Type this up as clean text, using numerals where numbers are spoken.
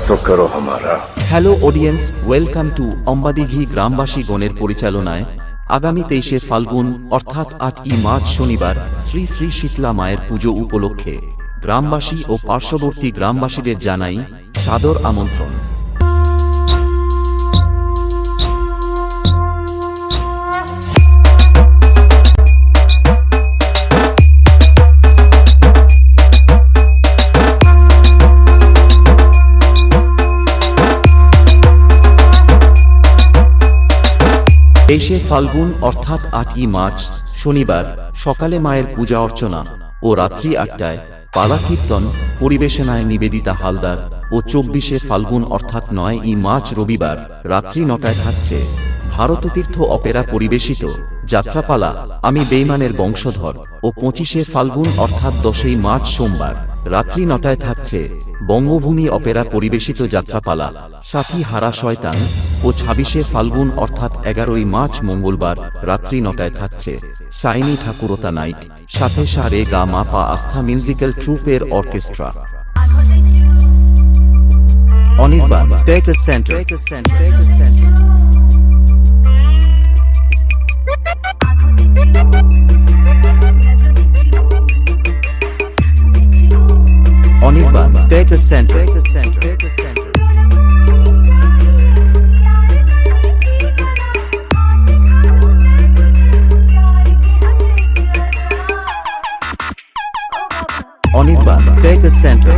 तो करो हमारा। হ্যালো অডিয়েন্স, ওয়েলকাম টু অম্বাদিঘি গ্রামবাসী গণের পরিচালনায় আগামী 23শে ফাল্গুন অর্থাৎ 8ই মার্চ শনিবার শ্রী শ্রী শীতলা মায়ের পুজো উপলক্ষে গ্রামবাসী ও পার্শ্ববর্তী গ্রামবাসীদের জানাই সাদর আমন্ত্রণ। তেইশে ফাল্গুন অর্থাৎ 8ই মার্চ শনিবার সকালে মায়ের পূজা অর্চনা ও রাত্রি 8টায় পালা কীর্তন পরিবেশনায় নিবেদিতা হালদার ও 24শে ফাল্গুন অর্থাৎ 9ই মার্চ রবিবার রাত্রি 9টায় থাকছে ভারততীর্থ অপেরা পরিবেশিত যাত্রাপালা আমি বেঈমানের বংশধর ও 25শে ফাল্গুন অর্থাৎ 10ই মার্চ সোমবার রাত্রি 9টায় থাকছে বঙ্গভূমি অপেরা পরিবেশিত যাত্রাপালা সাথী হারা শয়তান ও 26শে ফাল্গুন অর্থাৎ 11ই মার্চ মঙ্গলবার রাত্রি 9টায় থাকছে সাইনি ঠাকুরতা নাইট সাথে সা রে গা মা পা আস্থা মিউজিক্যাল ট্রুপের orchestra. Anirban status centre. Anirban status centre. Anirban status centre.